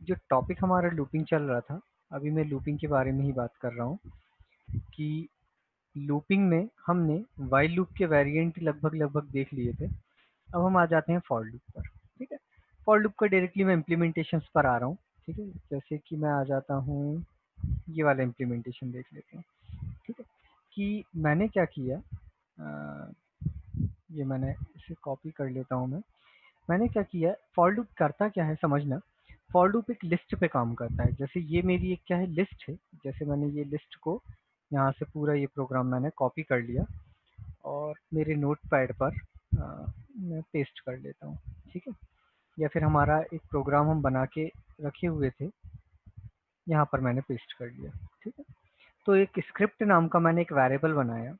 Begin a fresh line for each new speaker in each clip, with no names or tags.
जो टॉपिक हमारा लूपिंग चल रहा था, अभी मैं लूपिंग के बारे में ही बात कर रहा हूँ कि लूपिंग में हमने व्हाइल लूप के वेरिएंट लगभग लगभग देख लिए थे। अब हम आ जाते हैं फॉर लूप पर। ठीक है, फॉर लूप का डायरेक्टली मैं इम्प्लीमेंटेशंस पर आ रहा हूँ। ठीक है, जैसे कि मैं आ जाता हूँ, ये वाला इम्प्लीमेंटेशन देख लेते हैं। ठीक है, कि मैंने क्या किया, ये मैंने इसे कॉपी कर लेता हूँ मैंने क्या किया, फॉर लूप करता क्या है समझना। फॉर लूप एक लिस्ट पे काम करता है। जैसे ये मेरी एक क्या है, लिस्ट है। जैसे मैंने ये लिस्ट को यहाँ से पूरा ये प्रोग्राम मैंने कॉपी कर लिया और मेरे नोट पैड पर मैं पेस्ट कर लेता हूँ। ठीक है, या फिर हमारा एक प्रोग्राम हम बना के रखे हुए थे, यहाँ पर मैंने पेस्ट कर लिया। ठीक है, तो एक स्क्रिप्ट नाम का मैंने एक वेरिएबल बनाया।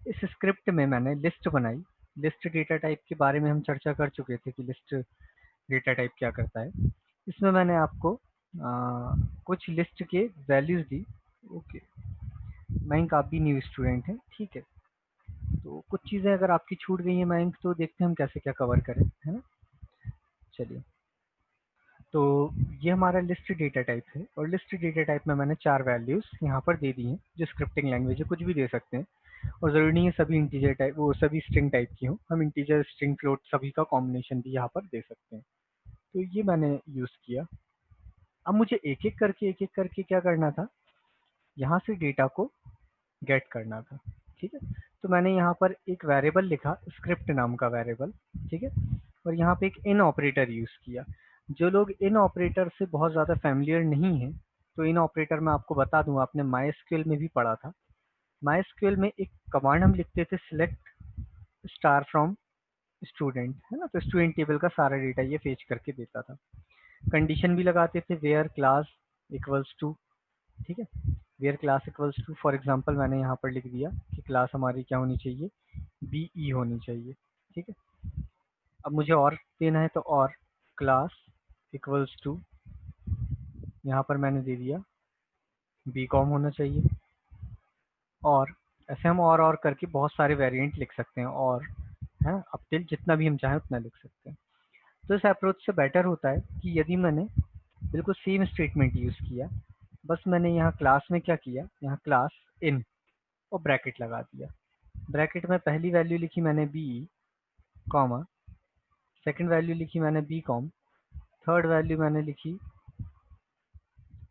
इस स्क्रिप्ट में मैंने लिस्ट बनाई। लिस्ट डेटा टाइप के बारे में हम चर्चा कर चुके थे कि लिस्ट डेटा टाइप क्या करता है। इसमें मैंने आपको कुछ लिस्ट के वैल्यूज दी। ओके, मयंक आप भी न्यू स्टूडेंट हैं, ठीक है। तो कुछ चीज़ें अगर आपकी छूट गई हैं मयंक, तो देखते हैं हम कैसे क्या कवर करें, है ना। चलिए, तो ये हमारा लिस्ट डेटा टाइप है और लिस्ट डेटा टाइप में मैंने 4 वैल्यूज़ यहाँ पर दे दी हैं। जो स्क्रिप्टिंग लैंग्वेज है कुछ भी दे सकते हैं और ज़रूरी नहीं है सभी इंटीजर टाइप, वो सभी स्ट्रिंग टाइप की हों। हम इंटीजर, स्ट्रिंग, फ्लोट सभी का कॉम्बिनेशन भी यहाँ पर दे सकते हैं। तो ये मैंने यूज़ किया। अब मुझे एक एक करके क्या करना था, यहाँ से डेटा को गेट करना था। ठीक है, तो मैंने यहाँ पर एक वेरिएबल लिखा, स्क्रिप्ट नाम का वेरिएबल। ठीक है, और यहाँ पे एक इन ऑपरेटर यूज़ किया। जो लोग इन ऑपरेटर से बहुत ज़्यादा फैमिलियर नहीं हैं, तो इन ऑपरेटर मैं आपको बता दूँ, आपने माई में भी पढ़ा था। माई में एक कमांड हम लिखते थे, सिलेक्ट स्टार फ्रॉम स्टूडेंट, है ना। तो स्टूडेंट टेबल का सारा डेटा ये फेच करके देता था। कंडीशन भी लगाते थे, वेयर क्लास इक्वल्स टू। ठीक है, where class equals to, for example मैंने यहाँ पर लिख दिया कि क्लास हमारी क्या होनी चाहिए, बीई होनी चाहिए। ठीक है, अब मुझे और देना है, तो और क्लास इक्वल्स टू, यहाँ पर मैंने दे दिया बी कॉम होना चाहिए। और ऐसे हम और करके बहुत सारे वेरिएंट लिख सकते हैं, और है अब टिल जितना भी हम चाहें उतना लिख सकते हैं। तो इस अप्रोच से बेटर होता है कि यदि मैंने बिल्कुल सेम स्टेटमेंट यूज़ किया, बस मैंने यहाँ क्लास में क्या किया, यहाँ क्लास इन और ब्रैकेट लगा दिया। ब्रैकेट में पहली वैल्यू लिखी मैंने बी, कॉमा, सेकंड वैल्यू लिखी मैंने बी कॉम, थर्ड वैल्यू मैंने लिखी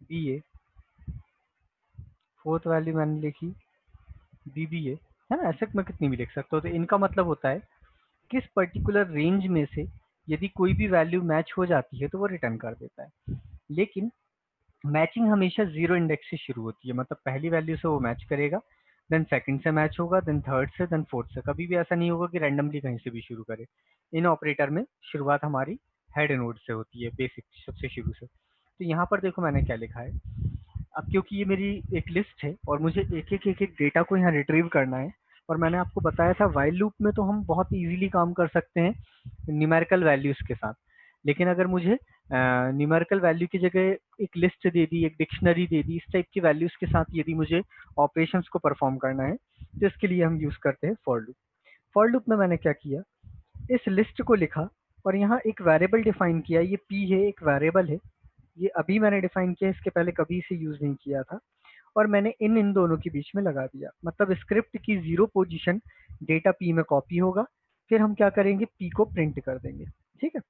बी ए, फोर्थ वैल्यू मैंने लिखी बी बी ए, है ना। ऐसे मैं कितनी भी लिख सकता हूँ। तो इनका मतलब होता है किस पर्टिकुलर रेंज में से यदि कोई भी वैल्यू मैच हो जाती है तो वो रिटर्न कर देता है। लेकिन मैचिंग हमेशा जीरो इंडेक्स से शुरू होती है, मतलब पहली वैल्यू से वो मैच करेगा, देन सेकंड से मैच होगा, देन थर्ड से, देन फोर्थ से। कभी भी ऐसा नहीं होगा कि रैंडमली कहीं से भी शुरू करे। इन ऑपरेटर में शुरुआत हमारी हेड नोड से होती है, बेसिक सबसे शुरू से। तो यहाँ पर देखो मैंने क्या लिखा है। अब क्योंकि ये मेरी एक लिस्ट है और मुझे एक एक डेटा को यहाँ रिट्रीव करना है, और मैंने आपको बताया था व्हाइल लूप में तो हम बहुत इजीली काम कर सकते हैं न्यूमेरिकल वैल्यूज के साथ। लेकिन अगर मुझे न्यूमेरिकल वैल्यू की जगह एक लिस्ट दे दी, एक डिक्शनरी दे दी, इस टाइप की वैल्यूज के साथ यदि मुझे ऑपरेशंस को परफॉर्म करना है, तो इसके लिए हम यूज करते हैं फॉर लूप। फॉर लूप में मैंने क्या किया, इस लिस्ट को लिखा और यहाँ एक वेरिएबल डिफाइन किया। ये पी है, एक वेरिएबल है, ये अभी मैंने डिफाइन किया, इसके पहले कभी इसे यूज नहीं किया था। और मैंने इन दोनों के बीच में लगा दिया, मतलब स्क्रिप्ट की जीरो पोजीशन डेटा पी में कॉपी होगा। फिर हम क्या करेंगे, पी को प्रिंट कर देंगे। ठीक है,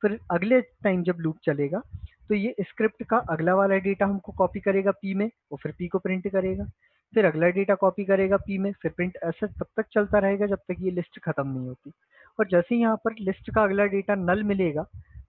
फिर अगले टाइम जब लूप चलेगा तो ये स्क्रिप्ट का अगला वाला डेटा हमको कॉपी करेगा पी में, और फिर पी को प्रिंट करेगा। फिर अगला डेटा कॉपी करेगा पी में, फिर प्रिंट, ऐसा तब तक चलता रहेगा जब तक ये लिस्ट खत्म नहीं होती। और जैसे ही यहाँ पर लिस्ट का अगला डेटा नल मिलेगा,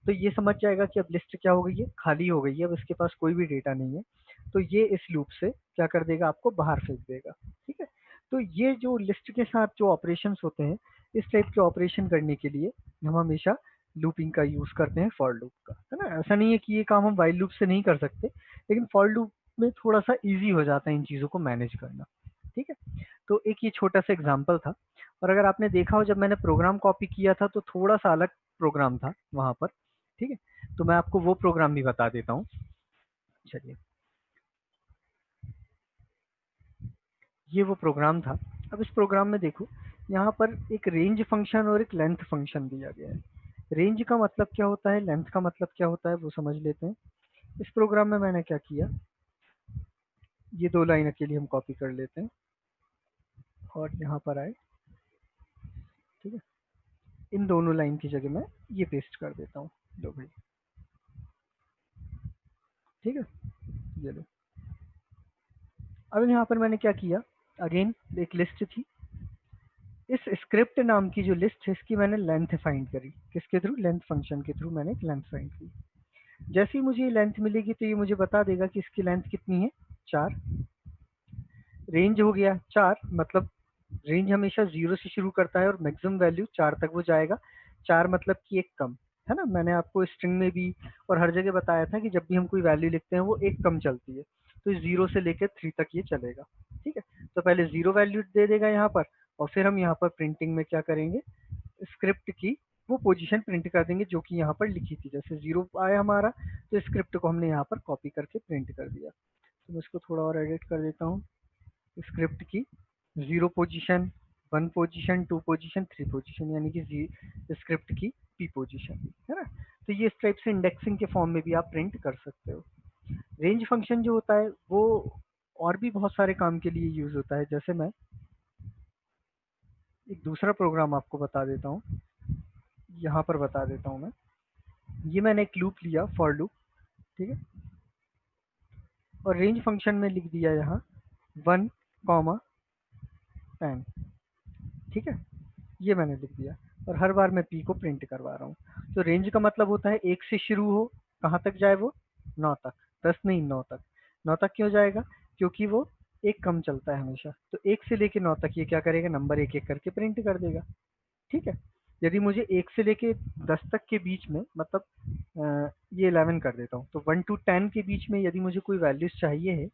तो ये समझ जाएगा कि अब लिस्ट क्या हो गई है, खाली हो गई है, अब इसके पास कोई भी डेटा नहीं है। तो ये इस लूप से क्या कर देगा, आपको बाहर फेंक देगा। ठीक है, तो ये जो लिस्ट के साथ जो ऑपरेशंस होते हैं, इस टाइप के ऑपरेशन करने के लिए हम हमेशा लूपिंग का यूज करते हैं, फॉर लूप का, है ना। ऐसा नहीं है कि ये काम हम वाइल लूप से नहीं कर सकते, लेकिन फॉर लूप में थोड़ा सा इजी हो जाता है इन चीजों को मैनेज करना। ठीक है, तो एक ये छोटा सा एग्जांपल था। और अगर आपने देखा हो, जब मैंने प्रोग्राम कॉपी किया था तो थोड़ा सा अलग प्रोग्राम था वहां पर। ठीक है, तो मैं आपको वो प्रोग्राम भी बता देता हूँ। चलिए, ये वो प्रोग्राम था। अब इस प्रोग्राम में देखो, यहाँ पर एक रेंज फंक्शन और एक लेंथ फंक्शन दिया गया है। रेंज का मतलब क्या होता है, लेंथ का मतलब क्या होता है, वो समझ लेते हैं। इस प्रोग्राम में मैंने क्या किया, ये 2 लाइन अकेली हम कॉपी कर लेते हैं और यहाँ पर आए, ठीक है। इन दोनों लाइन की जगह मैं ये पेस्ट कर देता हूँ। लो भाई, ठीक है, ये लो। अब यहाँ पर मैंने क्या किया, अगेन एक लिस्ट थी, इस स्क्रिप्ट नाम की जो लिस्ट है इसकी मैंने लेंथ फाइंड करी। किसके थ्रू? लेंथ फंक्शन के थ्रू मैंने एक लेंथ फाइंड की। जैसे ही मुझे ये लेंथ मिलेगी तो ये मुझे बता देगा कि इसकी लेंथ कितनी है, 4। रेंज हो गया 4, मतलब रेंज हमेशा 0 से शुरू करता है और मैक्सिमम वैल्यू 4 तक वो जाएगा। 4 मतलब कि एक कम, है ना? मैंने आपको स्ट्रिंग में भी और हर जगह बताया था कि जब भी हम कोई वैल्यू लिखते हैं वो एक कम चलती है। तो 0 से लेकर 3 तक ये चलेगा, ठीक है। तो पहले 0 वैल्यू दे देगा यहाँ पर, और फिर हम यहाँ पर प्रिंटिंग में क्या करेंगे, स्क्रिप्ट की वो पोजीशन प्रिंट कर देंगे जो कि यहाँ पर लिखी थी। जैसे 0 आया हमारा, तो स्क्रिप्ट को हमने यहाँ पर कॉपी करके प्रिंट कर दिया। तो मैं इसको थोड़ा और एडिट कर देता हूँ। स्क्रिप्ट की 0 पोजीशन, 1 पोजीशन, 2 पोजीशन, 3 पोजीशन, यानी कि स्क्रिप्ट की पी पोजीशन, है ना? तो ये इस टाइप से इंडेक्सिंग के फॉर्म में भी आप प्रिंट कर सकते हो। रेंज फंक्शन जो होता है वो और भी बहुत सारे काम के लिए यूज होता है। जैसे मैं एक दूसरा प्रोग्राम आपको बता देता हूँ, यहाँ पर बता देता हूँ मैं। ये मैंने एक लूप लिया, फॉर लूप, ठीक है, और रेंज फंक्शन में लिख दिया यहाँ 1 कॉमा 10, ठीक है। ये मैंने लिख दिया और हर बार मैं पी को प्रिंट करवा रहा हूँ। तो रेंज का मतलब होता है 1 से शुरू हो, कहाँ तक जाए वो, 9 तक। 10 नहीं, 9 तक। 9 तक क्यों जाएगा? क्योंकि वो एक कम चलता है हमेशा। तो 1 से लेके 9 तक ये क्या करेगा, नंबर एक एक करके प्रिंट कर देगा, ठीक है। यदि मुझे 1 से लेके 10 तक के बीच में, मतलब ये 11 कर देता हूँ, तो 1 टू 10 के बीच में यदि मुझे कोई वैल्यूज चाहिए है,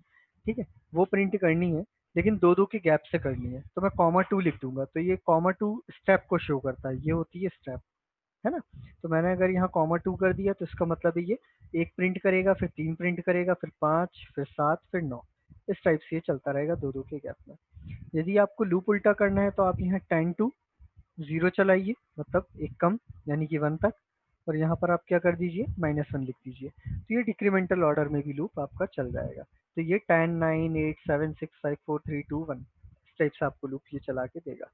ठीक है, वो प्रिंट करनी है, लेकिन दो दो के गैप से करनी है, तो मैं कॉमा 2 लिख दूंगा। तो ये कॉमा 2 स्टेप को शो करता है, ये होती है स्टेप, है ना? तो मैंने अगर यहाँ कॉमा 2 कर दिया तो इसका मतलब है ये एक प्रिंट करेगा, फिर 3 प्रिंट करेगा, फिर 5, फिर 7, फिर 9। इस टाइप से ये चलता रहेगा दो दो के गैप में। यदि आपको लूप उल्टा करना है तो आप यहाँ 10 टू 0 चलाइए, मतलब एक कम, यानी कि 1 तक, और यहाँ पर आप क्या कर दीजिए, -1 लिख दीजिए। तो ये डिक्रीमेंटल ऑर्डर में भी लूप आपका चल जाएगा। तो ये 10, 9, 8, 7, 6, 5, 4, 3, 2, 1 इस टाइप से आपको लूप ये चला के देगा।